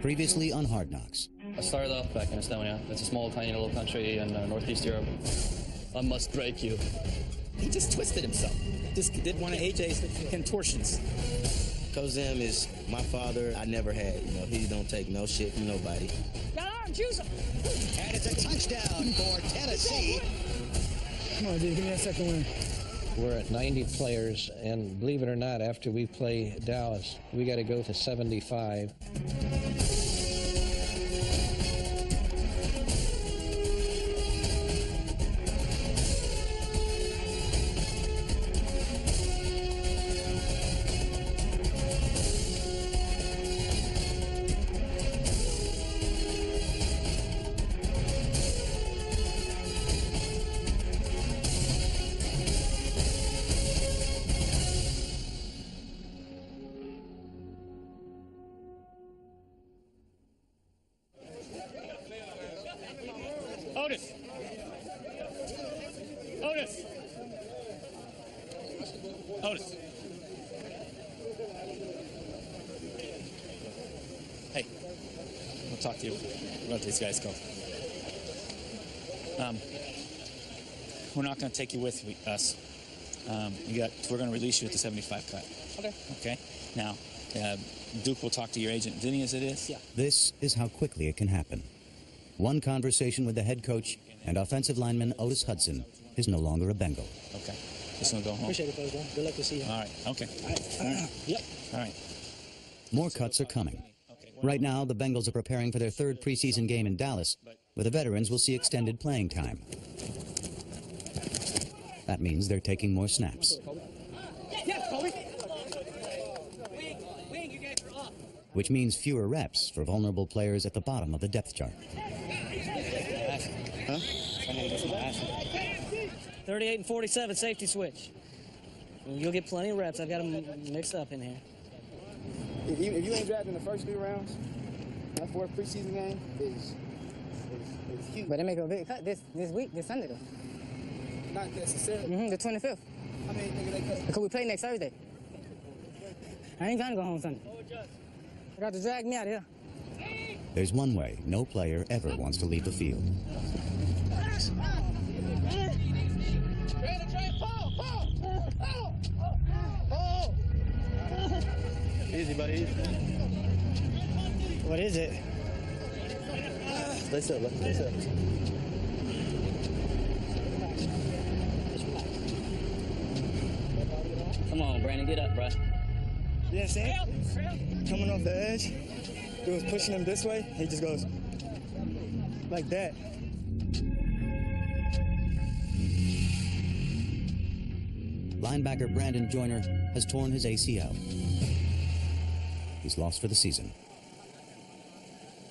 Previously on Hard Knocks. I started off back in Estonia. It's a small, tiny little country in northeast Europe. I must break you. He just twisted himself. Just did one of AJ's contortions. Coach Zim is my father. I never had. He don't take no shit from nobody. Got arms, use them. And it's a touchdown for Tennessee. Come on, dude, give me that second one. We're at 90 players, and believe it or not, after we play Dallas, we got to go to 75. Otis. Otis. Otis. Hey, we'll talk to you. We'll let these guys go. We're not going to take you with us. We're going to release you at the 75 cut. Okay. Okay. Now, Duke will talk to your agent, Vinny, as it is. Yeah. This is how quickly it can happen. One conversation with the head coach and offensive lineman Otis Hudson is no longer a Bengal. Okay. Just going to go home. Appreciate it, Coach. Good luck to see you. All right. Okay. All right. Yep. All right. More cuts are coming. Right now, the Bengals are preparing for their third preseason game in Dallas, where the veterans will see extended playing time. That means they're taking more snaps. Which means fewer reps for vulnerable players at the bottom of the depth chart. Huh? 38 and 47 safety switch. You'll get plenty of reps. I've got them mixed up in here. If you ain't drafted in the first 3 rounds, that fourth preseason game is huge. But they make a big cut this week, this Sunday though. Not necessarily. The 25th. I mean, nigga, they cut. Because we play next Thursday. I ain't trying to go home Sunday. They got to drag me out of here. There's one way no player ever wants to leave the field. Easy, buddy. Easy. What is it? Lace up, lace up. Come on, Brandon, get up, bro. You understand? Coming off the edge, he was pushing him this way. He just goes like that. Linebacker Brandon Joyner has torn his ACL. He's lost for the season.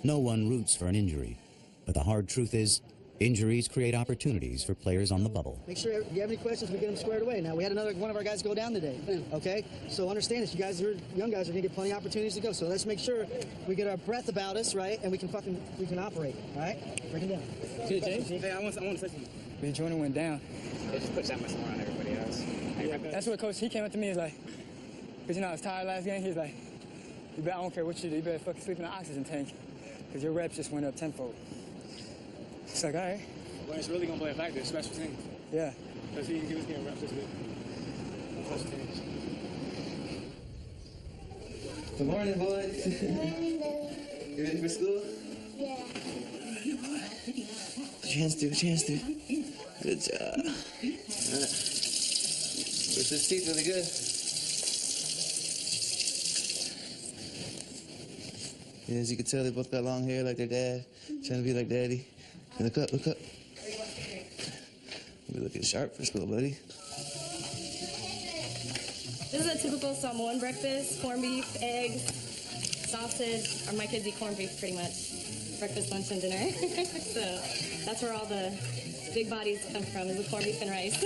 No one roots for an injury, but the hard truth is, injuries create opportunities for players on the bubble. Make sure if you have any questions, we get them squared away. Now, we had one of our guys go down today, okay? So understand this, young guys are gonna get plenty of opportunities to go. So let's make sure we get our breath about us, right? And we can operate, all right? Break it down. Good, James. Hey, I want to say something. When Jordan went down. It just puts that much more on everybody else. That's what Coach, he came up to me, he's like, because I was tired last game, he's like, I don't care what you do, you better fucking sleep in the oxygen tank, because your reps just went up tenfold. It's like, all right. Well, it's really going to play a factor, special teams. Yeah. Because he was getting reps this week. Special teams. Good morning, boys. You ready for school? Yeah. Chance to. Good job. What's his teeth really good? Yeah, as you can tell, they both got long hair like their dad, trying to be like daddy. Look up. You're looking sharp for school, buddy. This is a typical Samoan breakfast: corned beef, eggs, sausage. Or my kids eat corned beef pretty much, breakfast, lunch, and dinner. So that's where all the big bodies come from, is the corned beef and rice.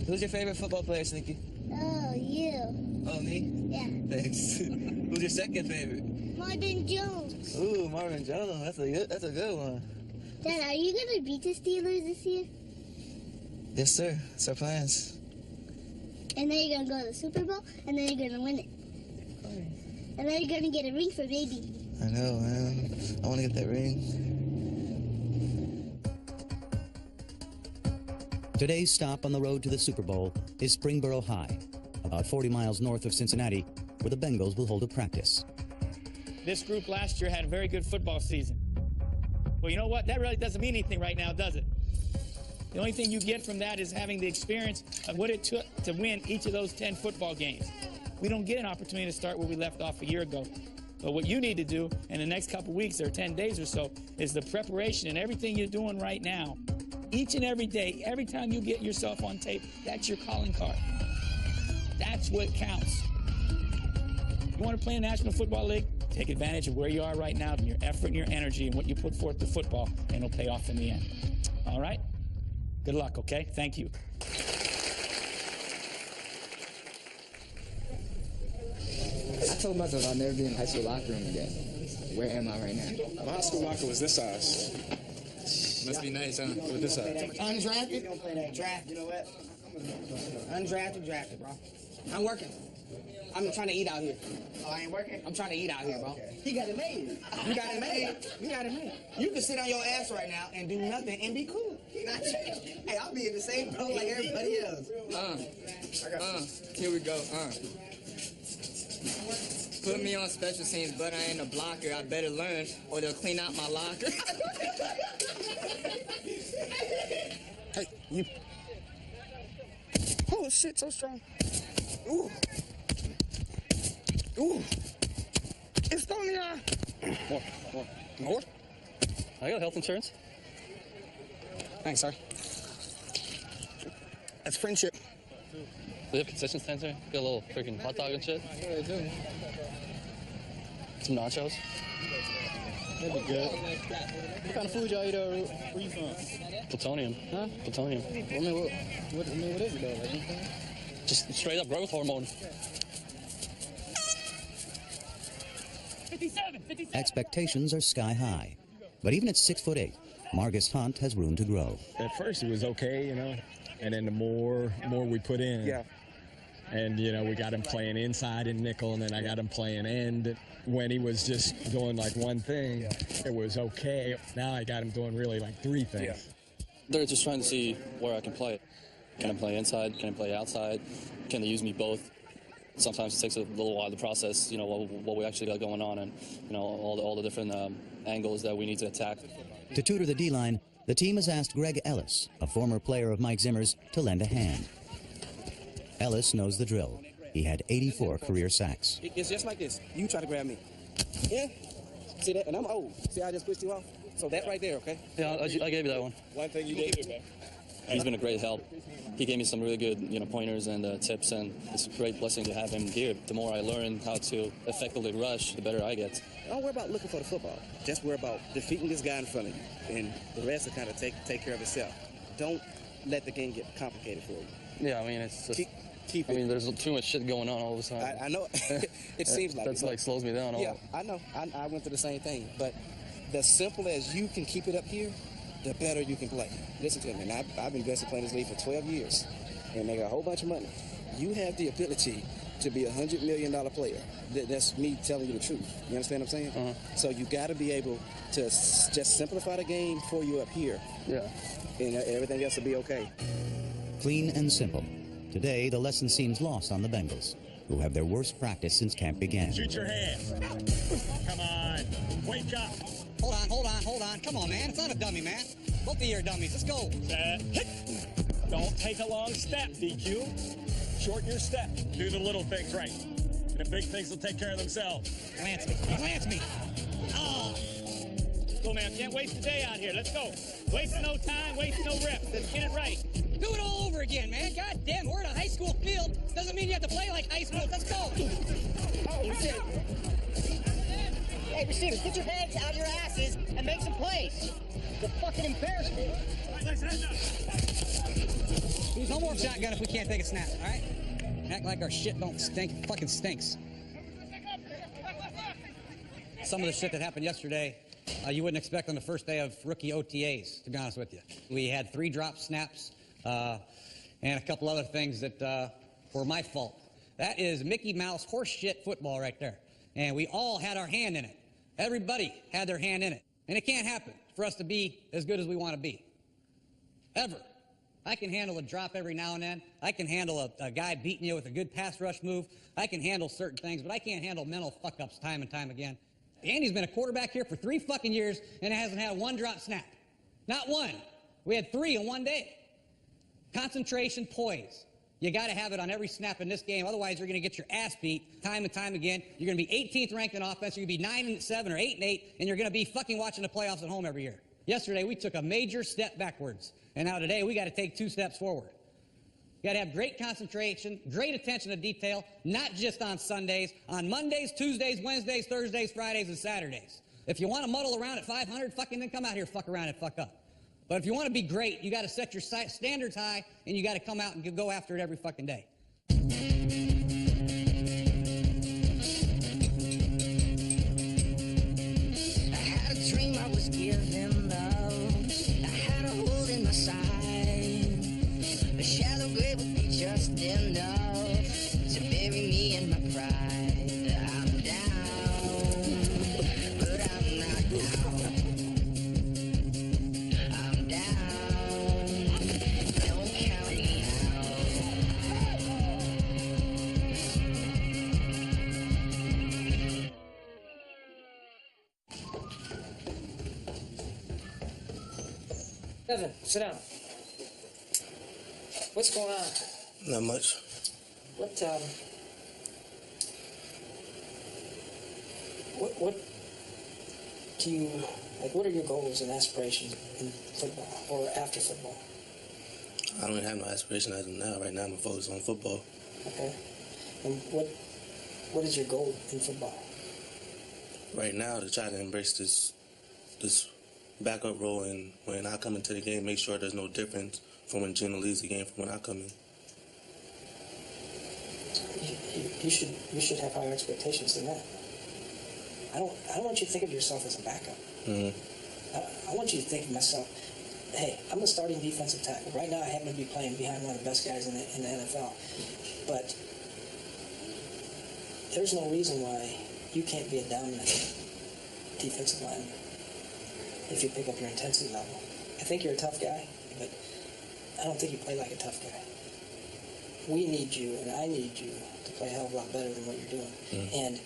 Who's your favorite football player, Slinky? Oh, you. Oh, me? Yeah. Thanks. Who's your second favorite? Marvin Jones. Ooh, Marvin Jones. That's a good one. Dad, are you going to beat the Steelers this year? Yes, sir. That's our plans. And then you're going to go to the Super Bowl, and then you're going to win it. And then you're gonna get a ring for baby. I know, man. I want to get that ring. Today's stop on the road to the Super Bowl is Springboro High, about 40 miles north of Cincinnati, where the Bengals will hold a practice. This group last year had a very good football season. Well, you know what? That really doesn't mean anything right now, does it? The only thing you get from that is having the experience of what it took to win each of those 10 football games. We don't get an opportunity to start where we left off a year ago. But what you need to do in the next couple weeks or 10 days or so is the preparation and everything you're doing right now. Each and every day, every time you get yourself on tape, that's your calling card. That's what counts. You want to play in the National Football League? Take advantage of where you are right now and your effort and your energy and what you put forth to football, and it'll pay off in the end. All right? Good luck, okay? Thank you. I told myself I'll never be in high school locker room again. Where am I right now? My high school locker was this size. Must be nice, huh? With this size. Undrafted? Draft. You know what? Undrafted, drafted, bro. I'm working. I'm trying to eat out here. Oh, I ain't working? I'm trying to eat out here, bro. He got it made. You got it made. You got it made. You can sit on your ass right now and do nothing and be cool. Hey, I'll be in the same boat like everybody else. Here we go, Put me on special teams, but I ain't a blocker. I better learn, or they'll clean out my locker. Hey, you. Oh, shit, so strong. Ooh. Ooh. It's only More? I got health insurance. Thanks, sir. That's friendship. Do they have concession stands there? Got a little freaking hot dog and shit? Yeah, they do. Some nachos? That'd be good. What kind of food y'all eat over? Where you from? Plutonium. Huh? Plutonium. I mean, what is it, though? Like anything? Just straight up growth hormone. 57. Expectations are sky high. But even at 6'8", Margus Hunt has room to grow. At first it was okay, you know, and then the more we put in. Yeah. And, you know, we got him playing inside in nickel, and then I got him playing end. When he was just doing like one thing, it was okay. Now I got him doing really like three things. Yeah. They're just trying to see where I can play. Can I play inside? Can I play outside? Can they use me both? Sometimes it takes a little while to process, you know, what we actually got going on, and, you know, all the different angles that we need to attack. To tutor the D-line, the team has asked Greg Ellis, a former player of Mike Zimmer's, to lend a hand. Ellis knows the drill. He had 84 career sacks. It's just like this. You try to grab me. Yeah? See that? And I'm old. See how I just pushed you off? So that right there, okay? Yeah, I gave you that one. One thing you gave me. He's been a great help. He gave me some really good, you know, pointers and tips, and it's a great blessing to have him here. The more I learn how to effectively rush, the better I get. Don't worry about looking for the football. Just worry about defeating this guy in front of you, and the rest will kind of take care of itself. Don't let the game get complicated for you. Yeah, I mean, it's just... Keep it. I mean, there's too much shit going on all the time. I know. It seems like that's like slows me down. Yeah, I know. I went through the same thing. But the simple as you can keep it up here, the better you can play. Listen to me. And I've invested playing this league for 12 years and make a whole bunch of money. You have the ability to be a $100 million player. That's me telling you the truth. You understand what I'm saying? Uh-huh. So you got to be able to just simplify the game for you up here. Yeah. And everything else will be okay. Clean and simple. Today, the lesson seems lost on the Bengals, who have their worst practice since camp began. Shoot your hand. Come on. Wake up. Hold on. Come on, man. It's not a dummy, man. Both of you are dummies. Let's go. Hit. Don't take a long step, DQ. Shorten your step. Do the little things right. And the big things will take care of themselves. Glance me. Oh. Go, man. Can't waste a day out here. Let's go. Wasting no time, wasting no reps. Let's get it right. Do it all over again, man. God damn, we're at a high school field. Doesn't mean you have to play like high school. Let's go. Hey, receivers, get your heads out of your asses and make some plays. It's a fucking embarrassment. No more shotgun if we can't take a snap, all right? Act like our shit don't stink. It fucking stinks. Some of the shit that happened yesterday, you wouldn't expect on the first day of rookie OTAs, to be honest with you. We had 3 drop snaps and a couple other things that were my fault. That is Mickey Mouse horse shit football right there. And we all had our hand in it. Everybody had their hand in it. And it can't happen for us to be as good as we want to be. Ever. I can handle a drop every now and then. I can handle a guy beating you with a good pass rush move. I can handle certain things, but I can't handle mental fuck-ups time and time again. Andy's been a quarterback here for 3 fucking years and hasn't had one drop snap. Not one. We had 3 in one day. Concentration, poise. You got to have it on every snap in this game. Otherwise, you're going to get your ass beat time and time again. You're going to be 18th ranked in offense. You're going to be 9-7 or 8-8, and you're going to be fucking watching the playoffs at home every year. Yesterday, we took a major step backwards. And now today, we got to take 2 steps forward. You got to have great concentration, great attention to detail, not just on Sundays, on Mondays, Tuesdays, Wednesdays, Thursdays, Fridays, and Saturdays. If you want to muddle around at 500, fucking then come out here, fuck around and fuck up. But if you want to be great, you got to set your standards high, and you got to come out and go after it every fucking day. I had a dream I was giving love. I had a hole in my side. A shallow grave would be just enough to bury me in my pride. I'm down, but I'm not down. I'm down, don't count me Evan, sit down. What's going on? Not much. What do you, like, what are your goals and aspirations in football or after football? I don't have no aspiration as of now. Right now, I'm focused on football. Okay. And what is your goal in football? Right now, to try to embrace this backup role, and when I come into the game, make sure there's no difference from when Gino leaves the game from when I come in. You should have higher expectations than that. I don't want you to think of yourself as a backup. Mm-hmm. I want you to think of myself, hey, I'm a starting defensive tackle. Right now I happen to be playing behind one of the best guys in the NFL. But there's no reason why you can't be a dominant defensive lineman if you pick up your intensity level. I think you're a tough guy, but I don't think you play like a tough guy. We need you, and I need you to play a hell of a lot better than what you're doing. Mm-hmm. And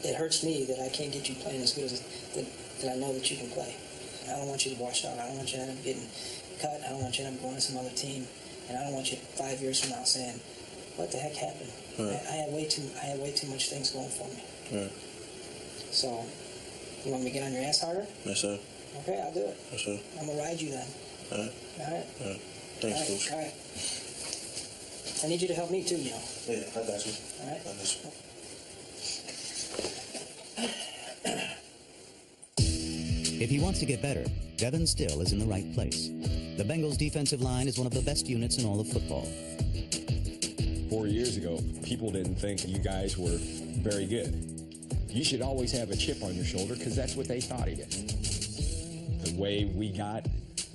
it hurts me that I can't get you playing as good as that I know that you can play. I don't want you to wash out. I don't want you to end up getting cut. I don't want you to end up going to some other team. And I don't want you 5 years from now saying, what the heck happened? Right. I had way too much things going for me. Right. So, you want me to get on your ass harder? Yes, sir. Okay, I'll do it. Yes, sir. I'm going to ride you then. All right. All right? All right. Thanks, Coach. All right. I need you to help me too, you know. Yeah, I got you. All right? I got you. If he wants to get better, Devin Still is in the right place. The Bengals' defensive line is one of the best units in all of football. 4 years ago, people didn't think you guys were very good. You should always have a chip on your shoulder because that's what they thought it is. The way we got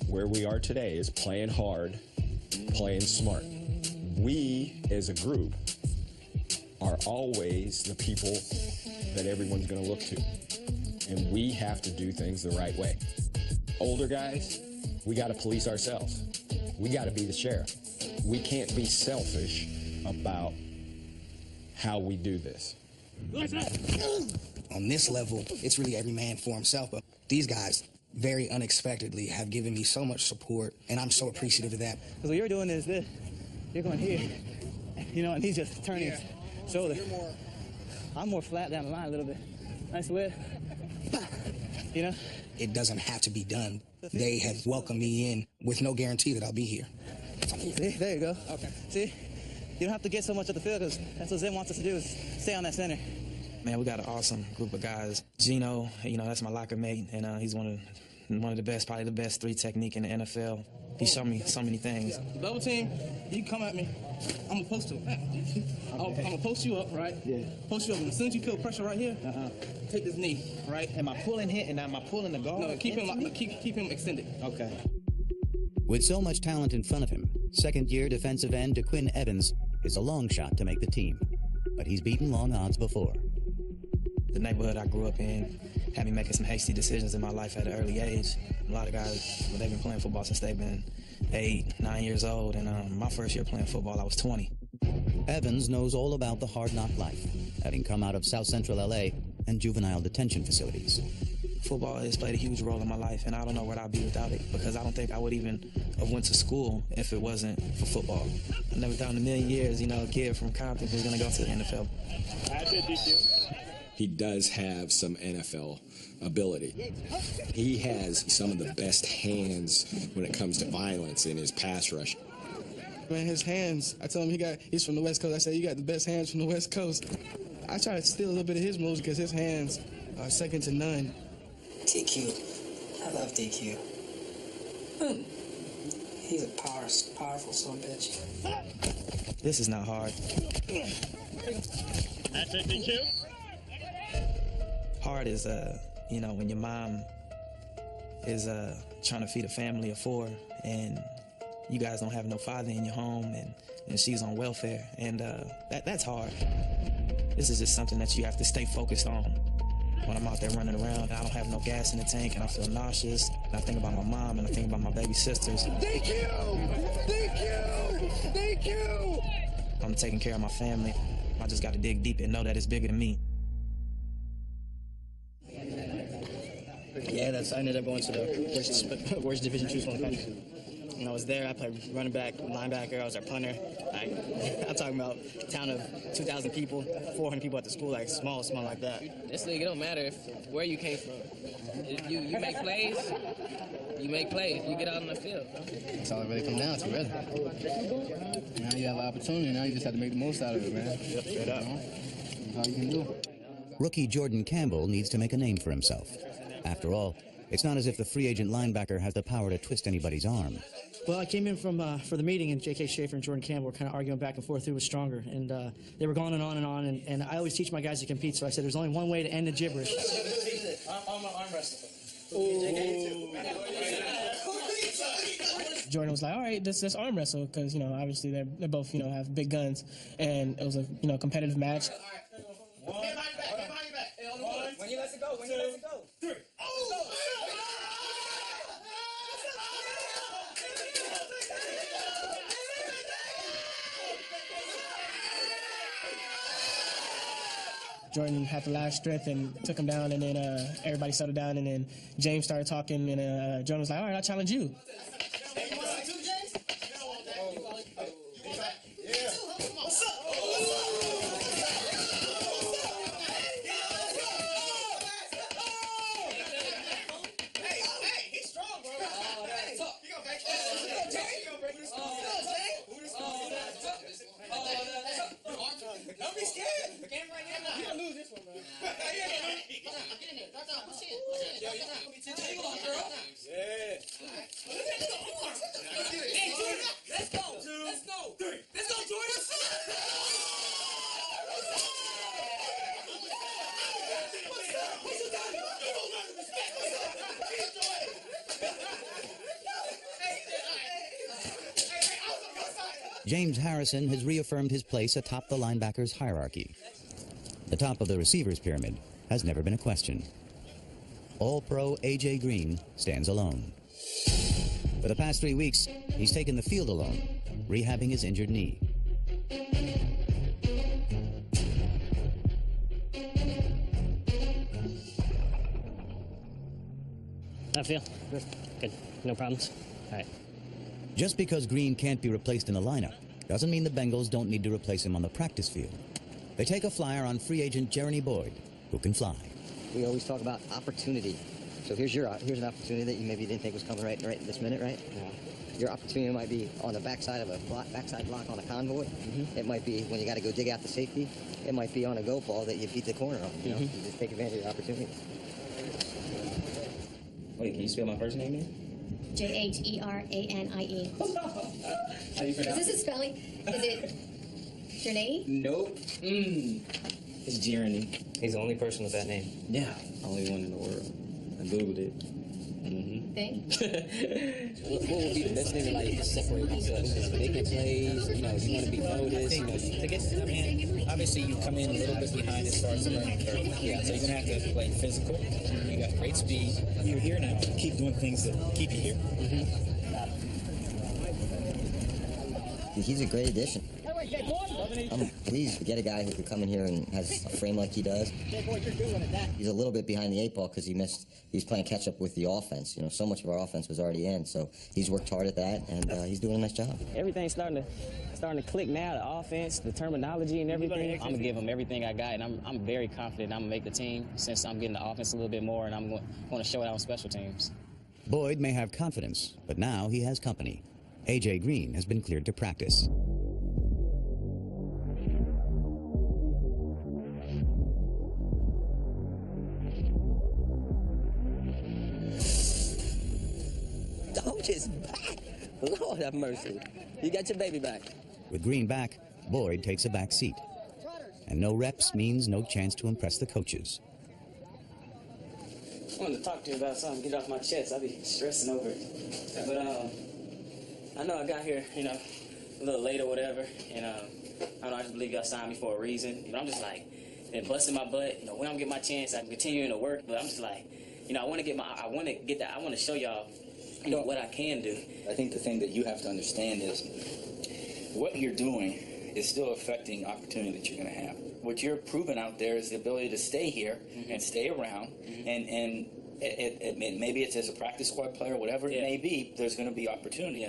where we are today is playing hard, playing smart. We, as a group, are always the people that everyone's going to look to. And we have to do things the right way. Older guys, we got to police ourselves. We got to be the sheriff. We can't be selfish about how we do this. On this level, it's really every man for himself. But these guys, very unexpectedly, have given me so much support, and I'm so appreciative of that. Because what you're doing is this. You're going here, you know, and he's just turning his shoulder. I'm more flat down the line a little bit. Nice whip. You know? It doesn't have to be done. They have welcomed me in with no guarantee that I'll be here. See, there you go. Okay. See? You don't have to get so much of the field because that's what Zen wants us to do is stay on that center. Man, we got an awesome group of guys. Gino, you know, that's my locker mate, and he's one of the best, probably the best 3 technique in the NFL. He showed me so many things. Double team, you come at me, I'm gonna post him. I'm gonna post you up, right? Yeah. Post you up, and as soon as you feel pressure right here, take this knee, right? Am I pulling hit and am I pulling the guard? No, keep him extended. Okay. With so much talent in front of him, second-year defensive end DeQuinn Evans is a long shot to make the team, but he's beaten long odds before. The neighborhood I grew up in had me making some hasty decisions in my life at an early age. A lot of guys, well, they've been playing football since they've been 8, 9 years old, and my first year playing football, I was 20. Evans knows all about the hard-knock life, having come out of South Central LA and juvenile detention facilities. Football has played a huge role in my life, and I don't know where I'd be without it, because I don't think I would even have went to school if it wasn't for football. I never thought in a million years, a kid from Compton was going to go to the NFL. He does have some NFL ability. He has some of the best hands when it comes to violence in his pass rush. Man, his hands, I told him he's from the West Coast. I said, you got the best hands from the West Coast. I try to steal a little bit of his moves because his hands are second to none. DQ. I love DQ. He's a powerful son of a bitch. This is not hard. That's it, DQ. Hard is, when your mom is trying to feed a family of 4 and you guys don't have no father in your home and she's on welfare, and that's hard. This is just something that you have to stay focused on. When I'm out there running around and I don't have no gas in the tank and I feel nauseous, and I think about my mom and I think about my baby sisters. Thank you! Thank you! Thank you! I'm taking care of my family. I just got to dig deep and know that it's bigger than me. Yeah, I ended up going to the worst Division II school in the country. When I was there, I played running back, linebacker. I was our punter. I'm talking about a town of 2,000 people, 400 people at the school, small like that. This league, it don't matter where you came from. If you make plays, you make plays. You get out on the field. That's all it really comes down to, really. Now you have an opportunity. Now you just have to make the most out of it, man. Yep, straight up. That's all you can do. Rookie Jordan Campbell needs to make a name for himself. After all, it's not as if the free agent linebacker has the power to twist anybody's arm. Well, I came in for the meeting, and J.K. Schaefer and Jordan Campbell were kind of arguing back and forth who was stronger, and they were going on, and I always teach my guys to compete, so I said there's only one way to end the gibberish. I'm an arm wrestler. Jordan was like, all right, let's arm wrestle, because, obviously they both, have big guns, and it was a, competitive match. When you let it go, when you let it go. 3. Jordan had the last strength and took him down, and then everybody settled down, and then James started talking, and Jordan was like, all right, I'll challenge you. Don't be scared. You gonna lose this one, man. Get in there. Drop down. Push in. Hang on, girl. Yeah. Hey, Jordan. Let's go. 2, let's go. 3. Let's go, Jordan. What's your time? James Harrison has reaffirmed his place atop the linebackers' hierarchy. The top of the receivers' pyramid has never been a question. All-Pro A.J. Green stands alone. For the past 3 weeks, he's taken the field alone, rehabbing his injured knee. I feel good. No problems. All right. Just because Green can't be replaced in the lineup doesn't mean the Bengals don't need to replace him on the practice field. They take a flyer on free agent Jeremy Boyd, who can fly. We always talk about opportunity. So here's an opportunity that you maybe didn't think was coming right this minute, right? Yeah. Your opportunity might be on the backside of a backside block on a convoy. Mm-hmm. It might be when you got to go dig out the safety. It might be on a go ball that you beat the corner on. You know, you just take advantage of the opportunity. Wait, can you spell my first name in? J-H-E-R-A-N-I-E. How you pronounce it? Is this a spelling? Is it Journey? Nope. It's Jeremy. He's the only person with that name. Yeah. Only one in the world. I Googled it. Think? What would be the best thing to like to separate myself? Just making plays, you know, you want to be noticed, you know, to get, I mean, obviously you come in a little bit behind as far as the learning curve. Yeah. So you're going to have to play physical. You got great speed. You're here now. Keep doing things that keep you here. He's a great addition. I'm pleased to get a guy who could come in here and has a frame like he does. He's a little bit behind the 8 ball because he's playing catch up with the offense. You know, so much of our offense was already in, so he's worked hard at that, and he's doing a nice job. Everything's starting to click now. The offense, the terminology, and everything. I'm gonna give him everything I got, and I'm very confident I'm gonna make the team since I'm getting the offense a little bit more, and I'm going to show it out on special teams. Boyd may have confidence, but now he has company. A.J. Green has been cleared to practice. Coach is back. Lord have mercy. You got your baby back. With Green back, Boyd takes a back seat. And no reps means no chance to impress the coaches. I wanted to talk to you about something, get it off my chest. I be stressing over it. But I know I got here, you know, a little late or whatever, and I don't know, I just believe y'all signed me for a reason. But I'm just like, been busting my butt. You know, when I get my chance, I'm continuing to work. But I'm just like, you know, I want to show y'all, you know, what I can do. I think the thing that you have to understand is what you're doing is still affecting opportunity that you're going to have. What you're proving out there is the ability to stay here and stay around, and maybe it's as a practice squad player, whatever it may be, there's going to be opportunity.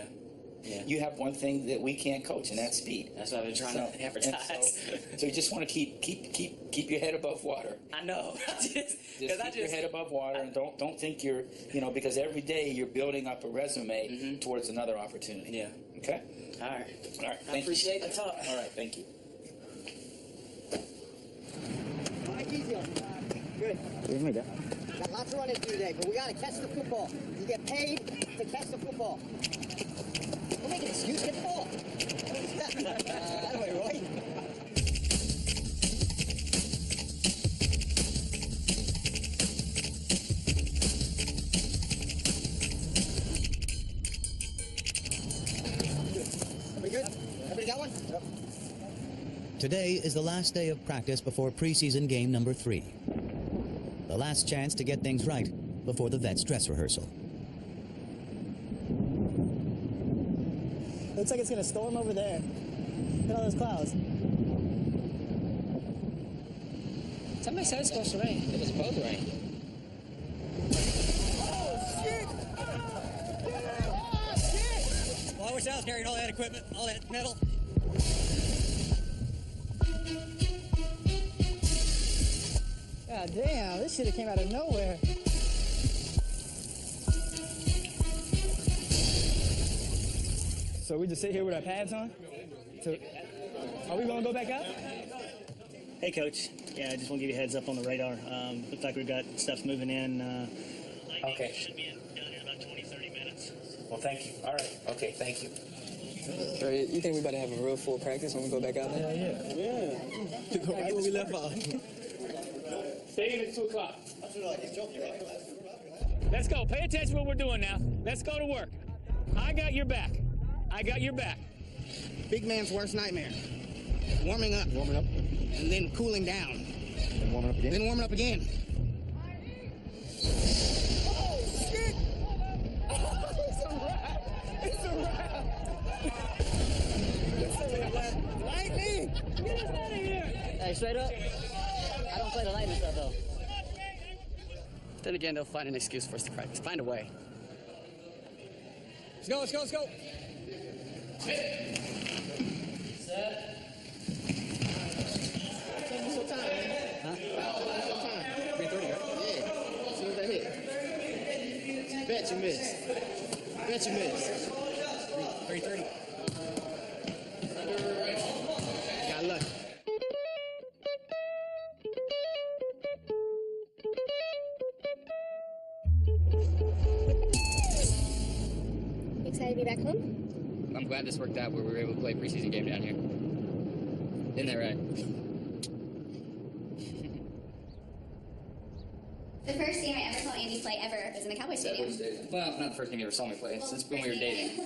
Yeah. You have one thing that we can't coach, and that's speed. That's what I've been trying to advertise. So you just want to keep your head above water. I know. Just keep your head above water, and don't think you're, you know, because every day you're building up a resume towards another opportunity. Yeah. Okay. All right. Thank you. I appreciate the talk. All right. Thank you. Good. Got lots of running to do today, but we got to catch the football. You get paid to catch the football. Don't make an excuse, get the ball. That way, Roy. Everybody good? Everybody got one? Yep. Today is the last day of practice before preseason game number 3. The last chance to get things right before the Vets dress rehearsal. Looks like it's going to storm over there. Look at all those clouds. Somebody said it's supposed to rain. It was supposed to rain. Well, I wish I was carrying all that equipment, all that metal. God damn, this shit came out of nowhere. So we just sit here with our pads on? So, are we gonna go back out? Hey, Coach. Yeah, I just want to give you a heads up on the radar. Looks like we've got stuff moving in. Okay. Should be done in about 20, 30 minutes. Well, thank you. All right. Okay, thank you. So you think we about to have a real full practice when we go back out there? Yeah. Go right where we left off. Stay in at 2 o'clock. Let's go. Pay attention to what we're doing now. Let's go to work. I got your back. I got your back. Big man's worst nightmare. Warming up. And then cooling down. And warming up again. Then warming up again. Oh, shit! It's a wrap! It's a wrap! Lightning! Get us out of here! Hey, straight up, I don't play the lightning stuff, though. Then again, they'll find an excuse for us to practice. Find a way. Let's go. Set. What's the time, man? Huh? What's the time? 3:30, right? Yeah. As soon as I hit. Bet you miss. 3:30. Got lucky. Excited to be back home? I'm glad this worked out where we were able to play a preseason game down here. Isn't that right? The first game I ever told Andy you play ever was in the Cowboy Stadium. Well, not the first game you ever saw me play. Since when we were dating.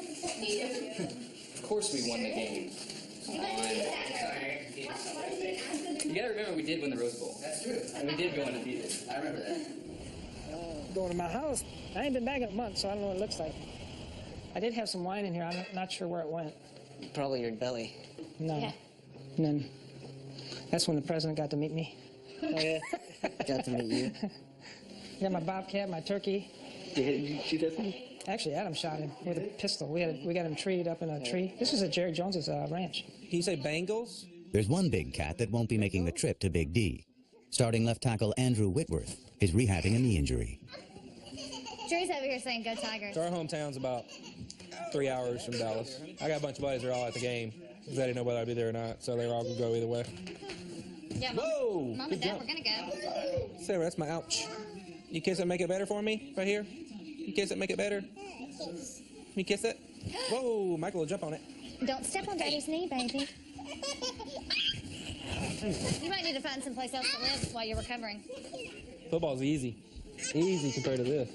Of course we won the game. You gotta remember we did win the Rose Bowl. That's true. And we did go undefeated. I remember that. Going to my house. I ain't been back in a month, so I don't know what it looks like. I did have some wine in here. I'm not sure where it went. Probably your belly. No. Yeah. And then that's when the president got to meet me. Oh, yeah? Got to meet you. Got my bobcat, my turkey. Did you shoot that thing? Actually, Adam shot him with a pistol. We got him treed up in a tree. This was at Jerry Jones's ranch. Can you say Bengals? There's one big cat that won't be making the trip to Big D. Starting left tackle Andrew Whitworth is rehabbing a knee injury. Jerry's over here saying, go Tigers. So our hometown's about 3 hours from Dallas. I got a bunch of buddies that are all at the game because I didn't know whether I'd be there or not, so they were all going to go either way. Yeah, Whoa! Mom and Dad, we're going to go. Sarah, that's my ouch. You kiss it, make it better for me, right here? You kiss it, make it better? You kiss it? Whoa, Michael will jump on it. Don't step on Daddy's knee, baby. You might need to find someplace else to live while you're recovering. Football's easy. Easy compared to this.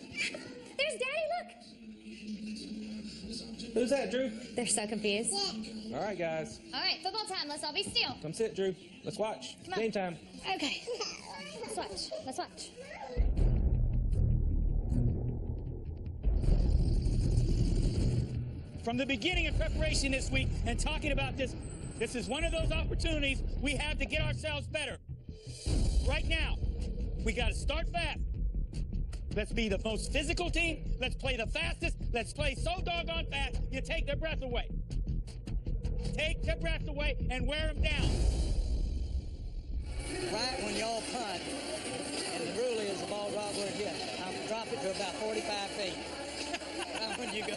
There's Daddy, look. Who's that, Drew? They're so confused. All right, guys. All right, football time. Let's all be still. Come sit, Drew. Let's watch. Come on. Game time. Okay. Let's watch. Let's watch. From the beginning of preparation this week and talking about this, this is one of those opportunities we have to get ourselves better. Right now, we got to start fast. Let's be the most physical team. Let's play the fastest. Let's play so doggone fast, you take their breath away. Take their breath away and wear them down. Right when y'all punt, and the rule is the ball drops where it gets. I'll drop it to about 45 feet. Right when you go.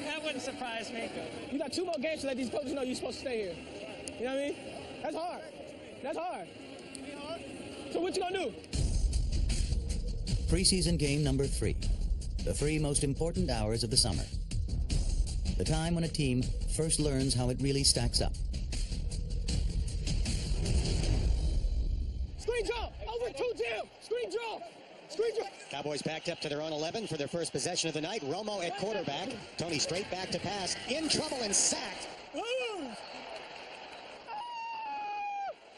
That wouldn't surprise me. You got 2 more games to let these coaches know you're supposed to stay here. You know what I mean? That's hard. That's hard. So what you gonna do? Preseason game number 3. The 3 most important hours of the summer. The time when a team first learns how it really stacks up. Screen draw! Over 2 Jim! Screen draw! Screen draw! Cowboys backed up to their own 11 for their first possession of the night. Romo at quarterback. Tony straight back to pass. In trouble and sacked.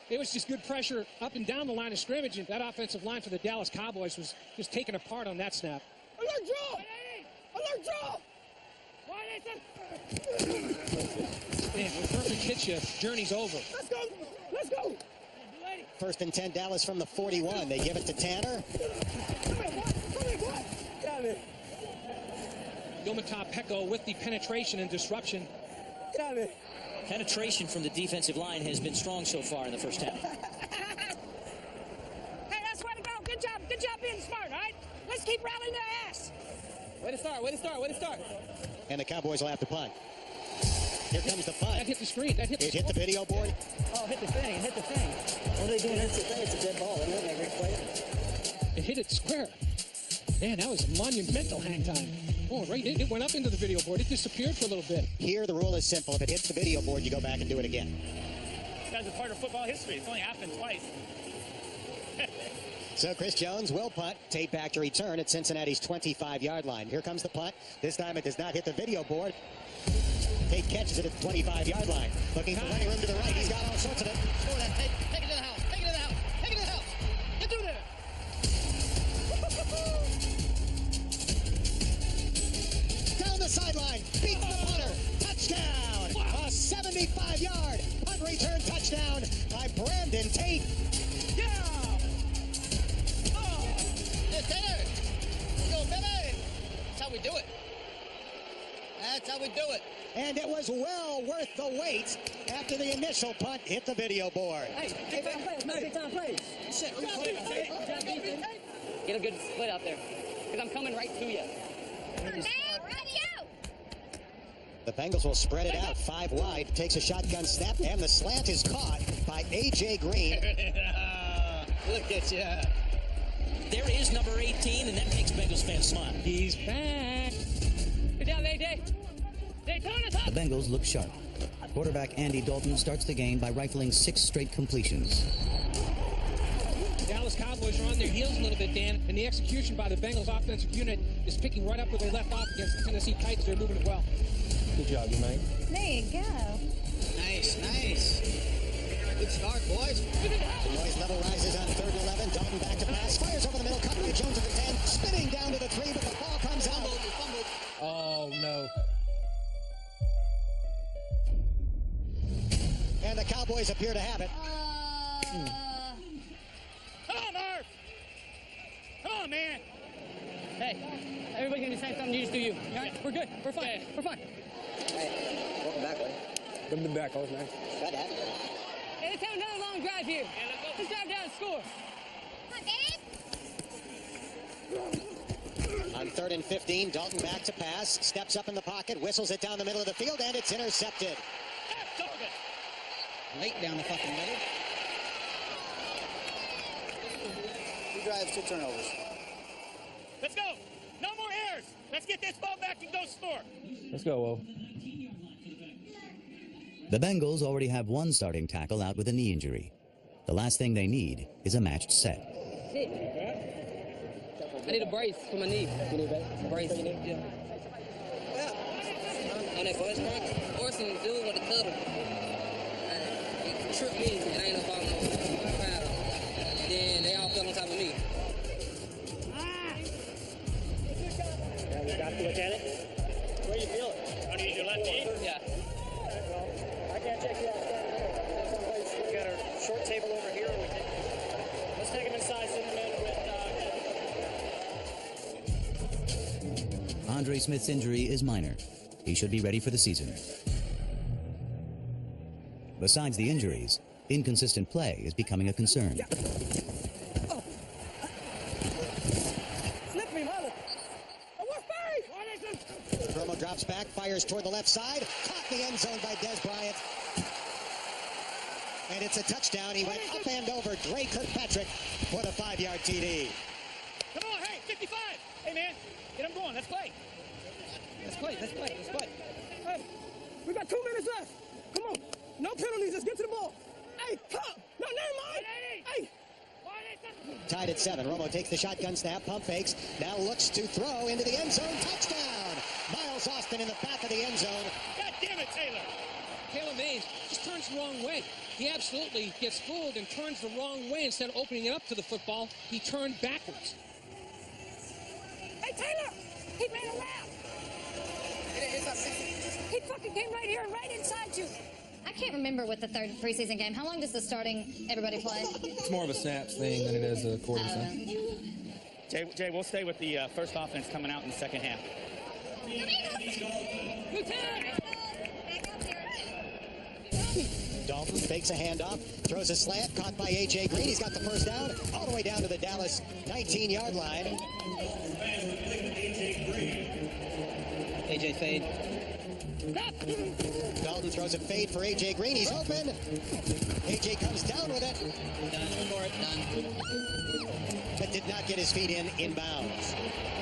It was just good pressure up and down the line of scrimmage, and that offensive line for the Dallas Cowboys was just taken apart on that snap. Alert draw! Alert draw! Man, when perfect hits you, journey's over. Let's go! Let's go! First and 10 Dallas from the 41. They give it to Tanner. Got it. Yomata Peko with the penetration and disruption. Got it. Penetration from the defensive line has been strong so far in the first half. Hey, that's way to go. Good job being smart, all right? Let's keep rallying their ass. Way to start, way to start, way to start. And the Cowboys will have to punt. Here comes the punt. That hit the screen. That hit the It hit the video board. Oh, hit the thing, hit the thing. What are they doing? It's a dead ball. They're not going to replay it. It hit it square. Man, that was monumental hang time. Oh, right, it went up into the video board. It disappeared for a little bit. Here, the rule is simple. If it hits the video board, you go back and do it again. That's a part of football history. It's only happened twice. So Chris Jones will punt. Tape back to return at Cincinnati's 25-yard line. Here comes the punt. This time it does not hit the video board. Tate catches it at the 25-yard line. Looking for running room to the right. He's got all sorts of it. Take it to the house. Take it to the house. Take it to the house. Get through there. Down the sideline. Beats the punter. Touchdown. A 75-yard punt return touchdown by Brandon Tate. Yeah. Oh. Hey, Taylor. Let's go, baby. That's how we do it. That's how we do it. And it was well worth the wait after the initial punt hit the video board. Hey, big time plays, big time plays. Get a good split out there, because I'm coming right to you. The Bengals will spread it out 5 wide. Takes a shotgun snap, and the slant is caught by A.J. Green. Look at you. There is number 18, and that makes Bengals fans smile. He's back. Good job, A.J. The Bengals look sharp. Quarterback Andy Dalton starts the game by rifling 6 straight completions. Dallas Cowboys are on their heels a little bit, Dan, and the execution by the Bengals offensive unit is picking right up where they left off against the Tennessee Titans. They're moving it well. Good job, you mate. There you go. Nice, nice. Good start, boys. Noise level rises on 3rd and 11. Dalton back to pass. Fires over the middle. Cut by Jones at the 10. Spinning down to the 3, but the ball comes out. Oh, no. And the Cowboys appear to have it. Come on, Marv. Come on, man. Hey, everybody gonna decide something, you just do you. All right? We're good. We're fine. We're fine. Hey, welcome back, buddy. Come to the back, coach, man. Glad to have you. Hey, let's have another long drive here. Let's drive down and score. On 3rd and 15, Dalton back to pass. Steps up in the pocket. Whistles it down the middle of the field, and it's intercepted. Late down the fucking middle. 2 drives, 2 turnovers. Let's go. No more errors. Let's get this ball back and go score. Let's go, Will. The Bengals already have one starting tackle out with a knee injury. The last thing they need is a matched set. I need a brace for my knee. You need a brace? Yeah. On that first practice, Orson was doing with the cuddle. It tripped me, and I ain't no problem no paddle. And then they all fell on top of me. Yeah, we got to look at it. Where do you feel it? How do you use your left knee? Yeah. I can't check you out. We got our short table over here. Let's take him inside, send him in with Andre Smith's injury is minor. He should be ready for the season. Besides the injuries, inconsistent play is becoming a concern. Romo drops back, fires toward the left side. Caught in the end zone by Des Bryant. And it's a touchdown. He went up and over Dre Kirkpatrick for the 5-yard TD. Come on, hey, 55. Hey, man, get him going. Let's play. Let's play. Hey, we got 2 minutes left. Come on. No penalties. Let's get to the ball. Hey, come. No, never mind. Hey. Tied at 7. Romo takes the shotgun snap, pump fakes, now looks to throw into the end zone. Touchdown! Miles Austin in the back of the end zone. God damn it, Taylor. Taylor Mays just turns the wrong way. He absolutely gets fooled and turns the wrong way. Instead of opening it up to the football, he turned backwards. Hey, Taylor! He made a lap! He fucking came right here and right inside you. I can't remember with the 3rd preseason game. How long does the starting everybody play? It's more of a snaps thing than it is a quarter thing. Jay, we'll stay with the first offense coming out in the second half. Dalton fakes a handoff, throws a slant, caught by A.J. Green. He's got the first down, all the way down to the Dallas 19-yard line. AJ fade. Dalton throws a fade for A.J. Green. He's open. A.J. comes down with it. Done for it. Done. But did not get his feet inbounds.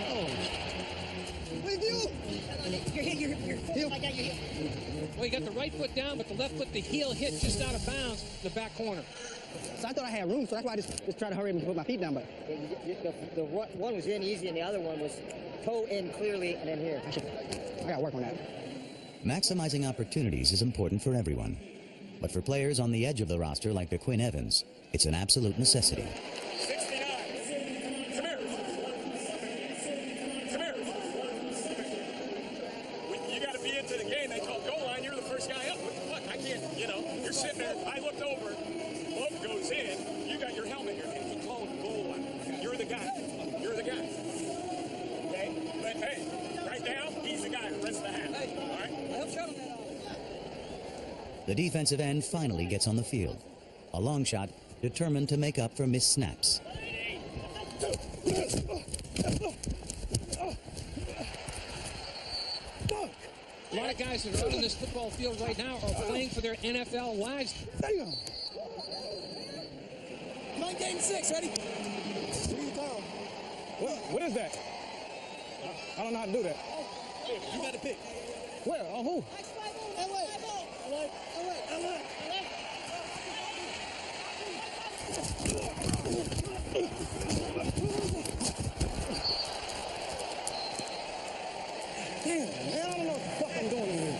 Oh. What do you do? You're heel. I got your heel. Well, he got the right foot down, but the left foot, the heel hit just out of bounds in the back corner. So I thought I had room, so that's why I just tried to hurry up and put my feet down. But The one was in easy, and the other one was toe in clearly, and then here. I got to work on that. Maximizing opportunities is important for everyone. But for players on the edge of the roster like DeQuinn Evans, it's an absolute necessity. 69. Come here. You got to be into the game. They call goal line. You're the first guy up. What the fuck? I can't, you're sitting there. I looked over. Boat goes in. You got your helmet here. He called goal line. You're the guy. Okay? But hey, right now, he's the guy. The rest of the half. All right? The defensive end finally gets on the field. A long shot determined to make up for missed snaps. A lot of guys that are out on this football field right now are playing for their NFL lives. There you go. 9-6, ready? What is that? I don't know how to do that. You got to pick. Where? On who? Damn, man, I don't know what the fuck I'm doing here.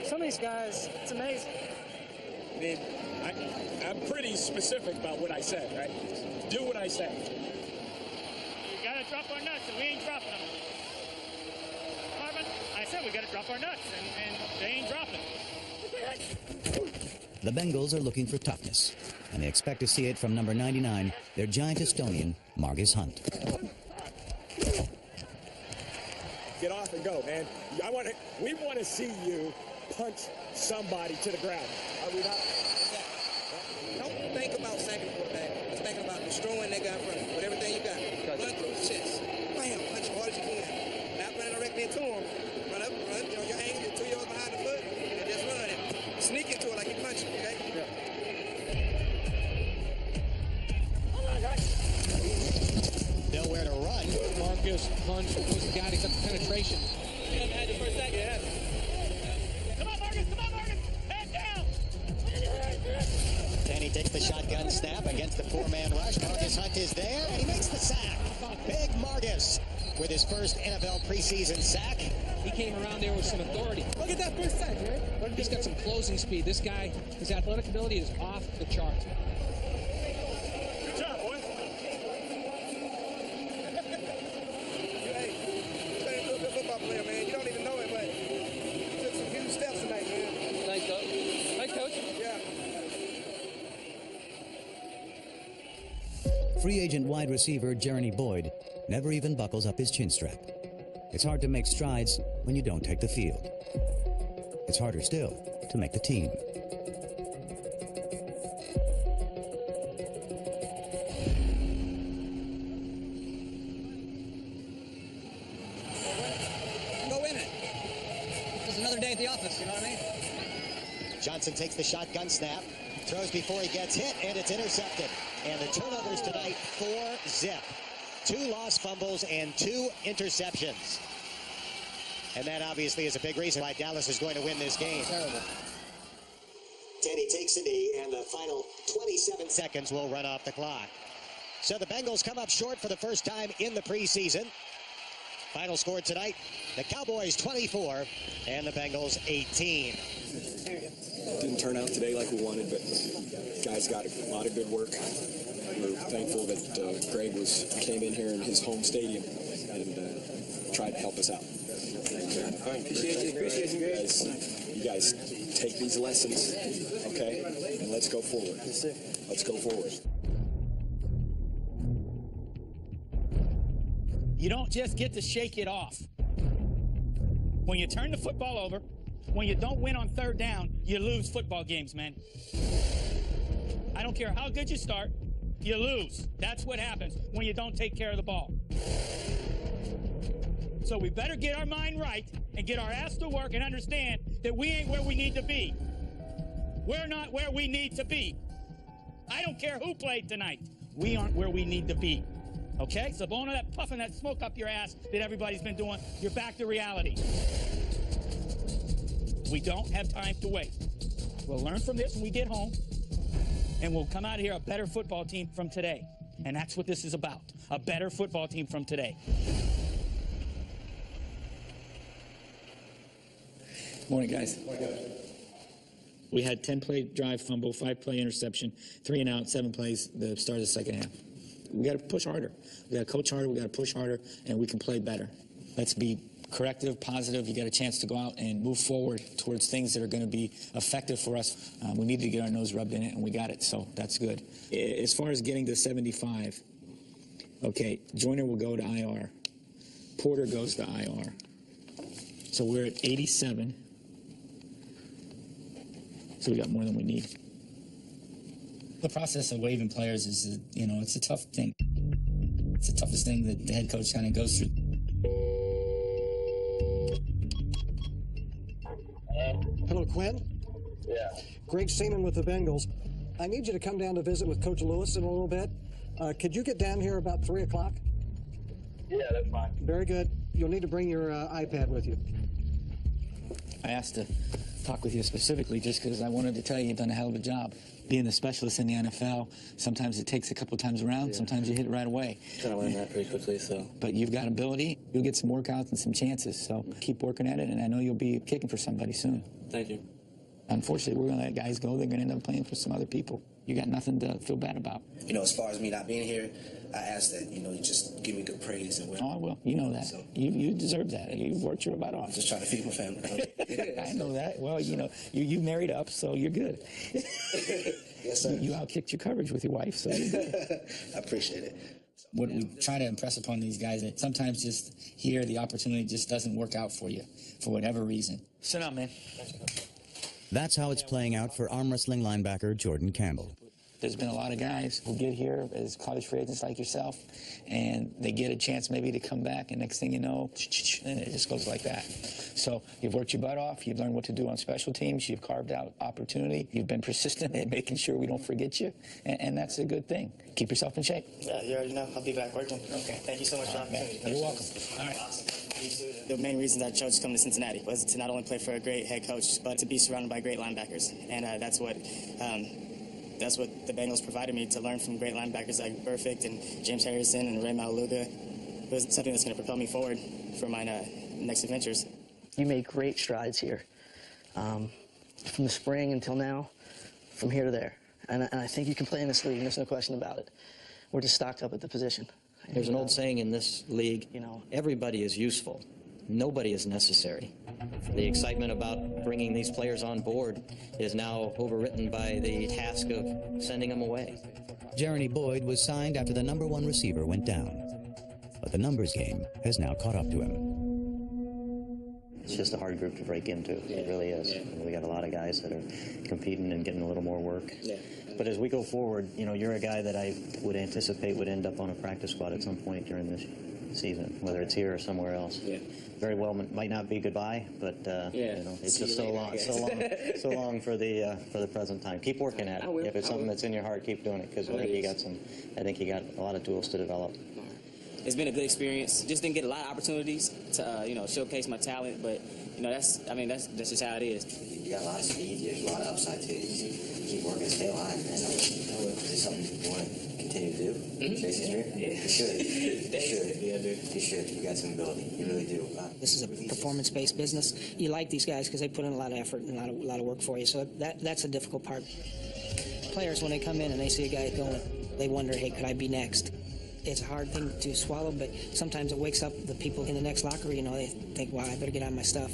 Some of these guys, it's amazing. I mean, I'm pretty specific about what I said, right? Do what I say. We gotta drop our nuts, and we ain't dropping them. Marvin, I said we gotta drop our nuts, and they ain't dropping. The Bengals are looking for toughness, and they expect to see it from number 99, their giant Estonian, Margus Hunt. Get off and go, man. We want to see you punch somebody to the ground. Are we not? Don't think about sacking the quarterback. Just thinking about destroying that guy in front of you with everything you got. Run through his chest. Bam, punch as hard as you can. Not running directly into him. Run up, run, your hands, you're 2 yards behind the foot, and just run it. Sneak into it like you punch it, okay? Yeah. Nowhere to run. Margus Hunt was the guy that got the penetration. You haven't had your first sack yet. Come on, Margus! Come on, Margus! Head down! And he takes the shotgun snap against the four-man rush. Margus Hunt is there, and he makes the sack. Big Margus with his first NFL preseason sack. He came around there with some authority. Look at that first sack, man. He's got some closing speed. This guy, his athletic ability is off the charts. Good job, boy. Hey, you're a good football player, man. You don't even know it, but you took some huge steps tonight, man. Thanks, Coach. Thanks, Coach. Yeah. Free agent wide receiver Jeremy Boyd never even buckles up his chin strap. It's hard to make strides when you don't take the field. It's harder still to make the team. Go in it. It's another day at the office, you know what I mean? Johnson takes the shotgun snap, throws before he gets hit, and it's intercepted. And the turnovers tonight, 4-zip. 2 lost fumbles and 2 interceptions. And that obviously is a big reason why Dallas is going to win this game. Terrible. Teddy takes a knee, and the final 27 seconds will run off the clock. So the Bengals come up short for the first time in the preseason. Final score tonight, the Cowboys 24 and the Bengals 18. Didn't turn out today like we wanted, but guys got a lot of good work. We're thankful that Greg came in here in his home stadium and tried to help us out. Appreciate you. You guys take these lessons, okay, and let's go forward. Yes, sir. Let's go forward. You don't just get to shake it off. When you turn the football over, when you don't win on third down, you lose football games, man. I don't care how good you start, you lose. That's what happens when you don't take care of the ball. So we better get our mind right and get our ass to work and understand that we ain't where we need to be. We're not where we need to be. I don't care who played tonight. We aren't where we need to be. Okay? So blowing all that puffing that smoke up your ass that everybody's been doing, you're back to reality. We don't have time to waste. We'll learn from this when we get home, and we'll come out of here a better football team from today. And that's what this is about, a better football team from today. Morning, guys. We had 10-play drive fumble, 5-play interception, 3 and out, 7 plays the start of the second half. We got to push harder. We got to coach harder. We got to push harder, and we can play better. Let's be corrective, positive. You got a chance to go out and move forward towards things that are going to be effective for us. We need to get our nose rubbed in it, and we got it, so that's good. As far as getting to 75, okay, Joyner will go to IR. Porter goes to IR. So we're at 87. So we got more than we need. The process of waiving players is, it's a tough thing. It's the toughest thing that the head coach kind of goes through. Hello, Quinn. Yeah. Greg Seaman with the Bengals. I need you to come down to visit with Coach Lewis in a little bit. Could you get down here about 3 o'clock? Yeah, that's fine. Very good. You'll need to bring your iPad with you. I asked to talk with you specifically just because I wanted to tell you you've done a hell of a job. Being a specialist in the NFL, sometimes it takes a couple times around, sometimes you hit it right away. Kind of learned that pretty quickly, so. But you've got ability, you'll get some workouts and some chances, so keep working at it, and I know you'll be kicking for somebody soon. Thank you. Unfortunately, we're going to let guys go. They're going to end up playing for some other people. You got nothing to feel bad about. You know, as far as me not being here, I ask that, you know, you just give me good praise. And I will. You know that. So, you deserve that. You've worked your butt off. Just trying to feed my family. I know that. Well, you know, you married up, so you're good. Yes, sir. You outkicked your coverage with your wife, so you're good. I appreciate it. What we try to impress upon these guys that sometimes just here the opportunity just doesn't work out for you for whatever reason. Sit down, man. That's how it's playing out for arm wrestling linebacker Jordan Campbell. There's been a lot of guys who get here as college free agents like yourself, and they get a chance maybe to come back, and next thing you know, and it just goes like that. So you've worked your butt off, you've learned what to do on special teams, you've carved out opportunity, you've been persistent at making sure we don't forget you, and that's a good thing. Keep yourself in shape. Yeah, you already know. I'll be back working. Okay, thank you so much for the opportunity. You're welcome. All right. Awesome. The main reason I chose to come to Cincinnati was to not only play for a great head coach, but to be surrounded by great linebackers, and that's what the Bengals provided me, to learn from great linebackers like Burfict and James Harrison and Ray Maualuga. It was something that's going to propel me forward for my next adventures. You made great strides here. From the spring until now, from here to there. And I think you can play in this league, there's no question about it. We're just stocked up at the position. There's an old saying in this league, you know, everybody is useful. Nobody is necessary. The excitement about bringing these players on board is now overwritten by the task of sending them away. Jeremy Boyd was signed after the #1 receiver went down. But the numbers game has now caught up to him. It's just a hard group to break into. It really is. We got a lot of guys that are competing and getting a little more work. But as we go forward, you know, you're a guy that I would anticipate would end up on a practice squad at some point during this season, whether it's here or somewhere else. Very well might not be goodbye, but you know, it's just so long for the present time. Keep working at it. If it's something that's in your heart, keep doing it, because I think you got a lot of tools to develop. It's been a good experience. Just didn't get a lot of opportunities to you know, showcase my talent, but you know, that's just how it is. You got a lot of speed. There's a lot of upside too. You keep working, stay alive, and it's something you want to continue to do. Chase his dream. You should. You should. You got some ability. You really do. This is a performance-based business. You like these guys because they put in a lot of effort and a lot of work for you. So that's a difficult part. Players, when they come in and they see a guy going, they wonder, hey, could I be next? It's a hard thing to swallow, but sometimes it wakes up the people in the next locker. You know, they think, wow, I better get on my stuff.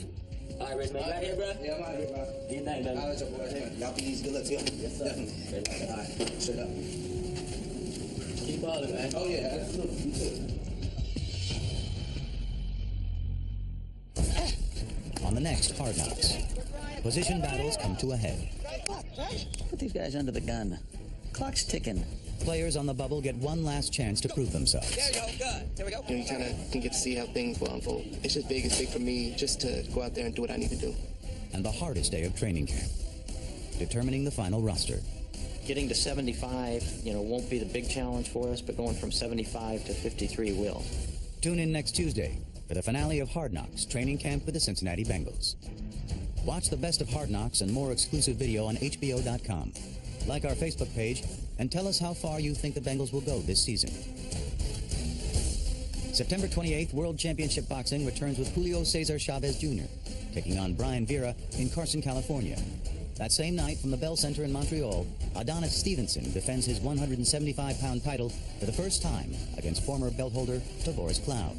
All right, Rich, man, you out here, bro? Yeah, I'm out here, bro. Do you think, baby? All right, boy. Y'all be easy. Good luck to you. Yes, sir. Definitely. All right, straight up. Keep balling, man. Oh, yeah, absolutely. You too. On the next Hard Knocks, position battles come to a head. Put these guys under the gun. Clock's ticking. Players on the bubble get one last chance to prove themselves. There you go, good. There we go. You kind of can get to see how things will unfold. It's just big. It's big for me just to go out there and do what I need to do. And the hardest day of training camp, determining the final roster. Getting to 75, you know, won't be the big challenge for us, but going from 75 to 53 will. Tune in next Tuesday for the finale of Hard Knocks training camp with the Cincinnati Bengals. Watch the best of Hard Knocks and more exclusive video on HBO.com. Like our Facebook page and tell us how far you think the Bengals will go this season. September 28th, World Championship Boxing returns with Julio Cesar Chavez Jr. taking on Brian Vera in Carson, California. That same night, from the Bell Center in Montreal, Adonis Stevenson defends his 175-pound title for the first time against former belt holder Tavoris Cloud.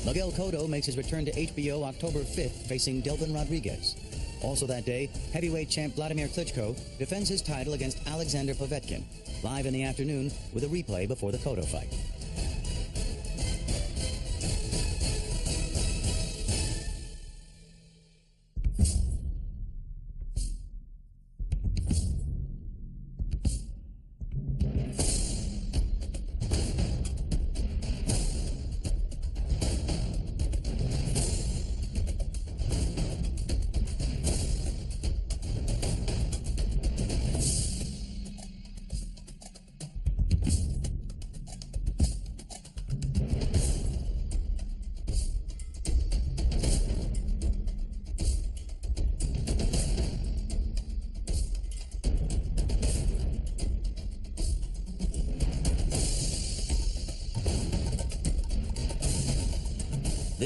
Miguel Cotto makes his return to HBO October 5th, facing Delvin Rodriguez. Also that day, heavyweight champ Vladimir Klitschko defends his title against Alexander Povetkin, live in the afternoon with a replay before the Cotto fight.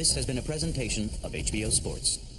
This has been a presentation of HBO Sports.